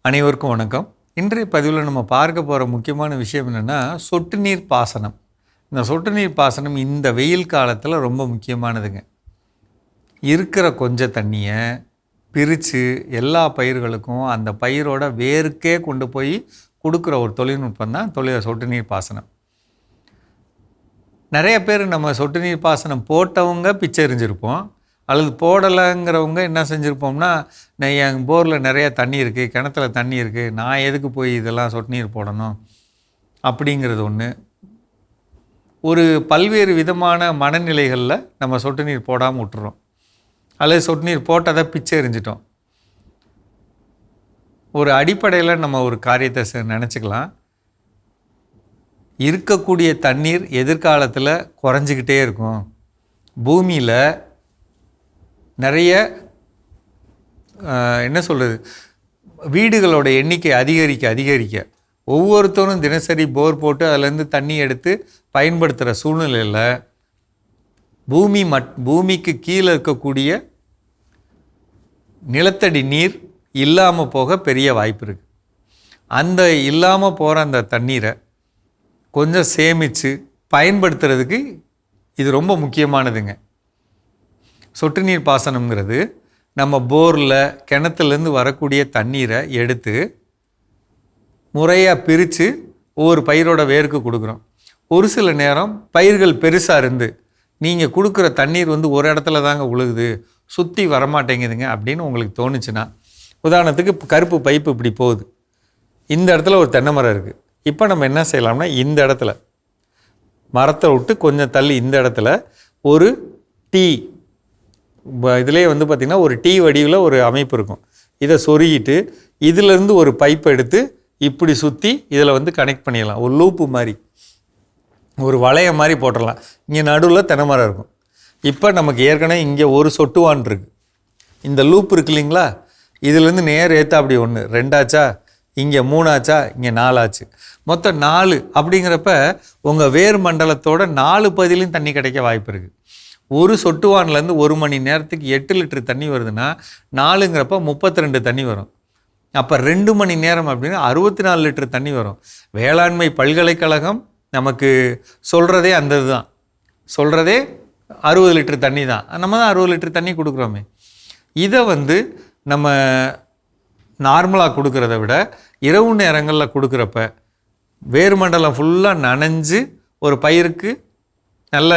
அனைவருக்கும் வணக்கம். இன்றைய பதிவில் நம்ம பார்க்க போகிற முக்கியமான விஷயம் என்னென்னா, சொட்டு நீர் பாசனம். இந்த சொட்டு நீர் பாசனம் இந்த வெயில் காலத்தில் ரொம்ப முக்கியமானதுங்க. இருக்கிற கொஞ்சம் தண்ணியை பிரித்து எல்லா பயிர்களுக்கும் அந்த பயிரோட வேருக்கே கொண்டு போய் கொடுக்குற ஒரு தொழில்நுட்பம் தான் சொட்டு நீர் பாசனம். நிறைய பேர் நம்ம சொட்டு நீர் பாசனம் போட்டவங்க பிச்சை எறிஞ்சிருப்போம், அல்லது போடலைங்கிறவங்க என்ன செஞ்சுருப்போம்னா, என் போரில் நிறையா தண்ணி இருக்குது, கிணத்துல தண்ணி இருக்குது, நான் எதுக்கு போய் இதெல்லாம் சொட்டு நீர் போடணும் அப்படிங்கிறது ஒன்று. ஒரு பல்வேறு விதமான மனநிலைகளில் நம்ம சொட்டு நீர் போடாமல் விட்டுறோம், அல்லது சொட்டு நீர் போட்டதை பிச்சை எறிஞ்சிட்டோம். ஒரு அடிப்படையில் நம்ம ஒரு காரியத்தை நினச்சிக்கலாம். இருக்கக்கூடிய தண்ணீர் எதிர்காலத்தில் குறைஞ்சிக்கிட்டே இருக்கும். பூமியில் நிறைய என்ன சொல்கிறது, வீடுகளோட எண்ணிக்கை அதிகரிக்க ஒவ்வொருத்தரும் தினசரி போர் போட்டு அதிலேருந்து தண்ணி எடுத்து பயன்படுத்துகிற சூழ்நிலையில் பூமிக்கு கீழே இருக்கக்கூடிய நிலத்தடி நீர் இல்லாமல் போக பெரிய வாய்ப்பு இருக்குது. அந்த இல்லாமல் போகிற அந்த தண்ணீரை கொஞ்சம் சேமித்து பயன்படுத்துறதுக்கு இது ரொம்ப முக்கியமானதுங்க. சொட்டு நீர் பாசனம்ங்கிறது நம்ம போரில் கிணத்துலேருந்து வரக்கூடிய தண்ணீரை எடுத்து முறையாக பிரித்து ஒவ்வொரு பயிரோட வேருக்கு கொடுக்குறோம். ஒரு சில நேரம் பயிர்கள் பெருசாக இருந்து நீங்கள் கொடுக்குற தண்ணீர் ஒரு இடத்துல தாங்க உழுகுது, சுற்றி வரமாட்டேங்குதுங்க அப்படின்னு உங்களுக்கு தோணுச்சுன்னா, உதாரணத்துக்கு கருப்பு பைப்பு இப்படி போகுது, இந்த இடத்துல ஒரு தென்னை மரம் இருக்குது. இப்போ நம்ம என்ன செய்யலாம்னா, இந்த இடத்துல மரத்தை விட்டு கொஞ்சம் தள்ளி இந்த இடத்துல ஒரு டீ, இதிலே பார்த்திங்கன்னா ஒரு டீ வடிவில் ஒரு அமைப்பு இருக்கும். இதை சொருகிட்டு இதிலேருந்து ஒரு பைப்பை எடுத்து இப்படி சுற்றி இதில் கனெக்ட் பண்ணிடலாம். ஒரு லூப்பு மாதிரி, ஒரு வளைய மாதிரி போட்டுடலாம். இங்கே நடுவில் தென்னை மரம் இருக்கும். இப்போ நமக்கு ஏற்கனவே இங்கே ஒரு சொட்டுவான் இருக்குது, இந்த லூப் இருக்கு இல்லைங்களா, இதுலேருந்து நேர் ஏற்றா அப்படி 1 2 ஆச்சா, இங்கே 3 ஆச்சா, இங்கே 4 ஆச்சு, மொத்தம் 4. அப்படிங்கிறப்ப உங்கள் வேர் மண்டலத்தோட 4 பகுதியிலையும் தண்ணி கிடைக்க வாய்ப்பு இருக்குது. ஒரு சொட்டுவான்லேருந்து 1 மணி நேரத்துக்கு 8 லிட்டர் தண்ணி வருதுன்னா 4ங்கிறப்ப 32 தண்ணி வரும். அப்போ 2 மணி நேரம் அப்படின்னா 64 லிட்டர் தண்ணி வரும். வேளாண்மை பல்கலைக்கழகம் நமக்கு சொல்கிறதே அந்த இதுதான், சொல்கிறதே 60 லிட்டர் தண்ணி தான். நம்ம தான் 60 லிட்டர் தண்ணி கொடுக்குறோமே. இதை நம்ம நார்மலாக கொடுக்குறத விட இரவு நேரங்களில் கொடுக்குறப்ப வேறு மண்டலம் ஃபுல்லாக நனைஞ்சு ஒரு பயிருக்கு நல்ல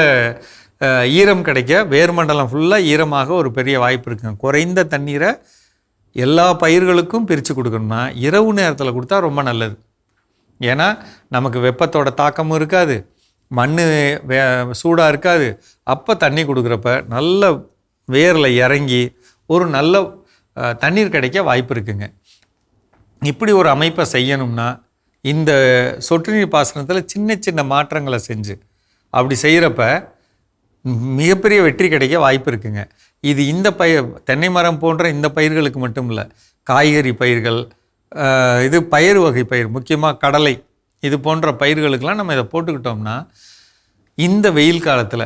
ஈரம் கிடைக்க, வேர் மண்டலம் ஃபுல்லாக ஈரமாக ஒரு பெரிய வாய்ப்பு இருக்குங்க. குறைந்த தண்ணீரை எல்லா பயிர்களுக்கும் பிரித்து கொடுக்கணும்னா இரவு நேரத்தில் கொடுத்தா ரொம்ப நல்லது. ஏன்னா நமக்கு வெப்பத்தோட தாக்கமும் இருக்காது, மண் சூடாக இருக்காது. அப்போ தண்ணி கொடுக்குறப்ப நல்ல வேரில் இறங்கி ஒரு நல்ல தண்ணீர் கிடைக்க வாய்ப்பு இருக்குங்க. இப்படி ஒரு அமைப்பை செய்யணும்னா இந்த சொட்டு நீர் பாசனத்தில் சின்ன சின்ன மாற்றங்களை செஞ்சு அப்படி செய்கிறப்ப மிகப்பெரிய வெற்றி கிடைக்க வாய்ப்பு இருக்குங்க. இது இந்த தென்னை மரம் போன்ற இந்த பயிர்களுக்கு மட்டும் இல்லை, காய்கறி பயிர்கள், இது பயிர் வகை பயிர், முக்கியமாக கடலை, இது போன்ற பயிர்களுக்கெல்லாம் நம்ம இதை போட்டுக்கிட்டோம்னா இந்த வெயில் காலத்தில்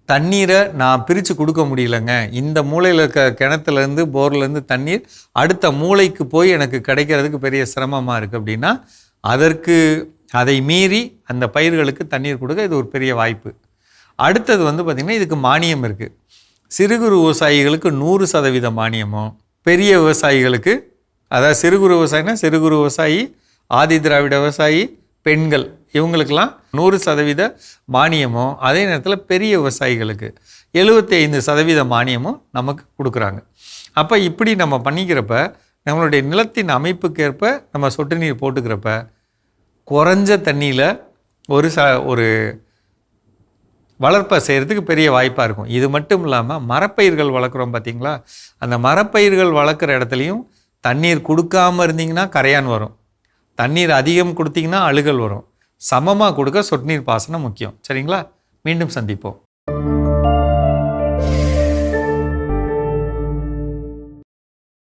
தண்ணீரை நான் பிரித்து கொடுக்க முடியலைங்க, இந்த மூளையில் இருக்க கிணத்துலேருந்து போர்லேருந்து தண்ணீர் அடுத்த மூளைக்கு போய் எனக்கு கிடைக்கிறதுக்கு பெரிய சிரமமாக இருக்குது அப்படின்னா அதை மீறி அந்த பயிர்களுக்கு தண்ணீர் கொடுக்க இது ஒரு பெரிய வாய்ப்பு. அடுத்தது பார்த்திங்கன்னா இதுக்கு மானியம் இருக்குது. சிறு குறு விவசாயிகளுக்கு 100% மானியமும், பெரிய விவசாயிகளுக்கு, அதாவது சிறு குறு விவசாயினா சிறு குறு விவசாயி, ஆதி திராவிட விவசாயி, பெண்கள், இவங்களுக்கெல்லாம் 100% மானியமும், அதே நேரத்தில் பெரிய விவசாயிகளுக்கு 75% மானியமும் நமக்கு கொடுக்குறாங்க. அப்போ இப்படி நம்ம பண்ணிக்கிறப்ப நம்மளுடைய நிலத்தின் அமைப்புக்கேற்ப நம்ம சொட்டு நீர் போட்டுக்கிறப்ப குறைஞ்ச தண்ணியில் ஒரு வளர்ப்பை செய்கிறதுக்கு பெரிய வாய்ப்பாக இருக்கும். இது மட்டும் இல்லாமல் மரப்பயிர்கள் வளர்க்குறோம் பார்த்திங்களா, அந்த மரப்பயிர்கள் வளர்க்குற இடத்துலையும் தண்ணீர் கொடுக்காமல் இருந்திங்கன்னா கரையான் வரும், தண்ணீர் அதிகம் கொடுத்திங்கன்னா அழுகல் வரும். சமமாக கொடுக்க சொட்டு நீர் பாசனம் முக்கியம். சரிங்களா? மீண்டும் சந்திப்போம்.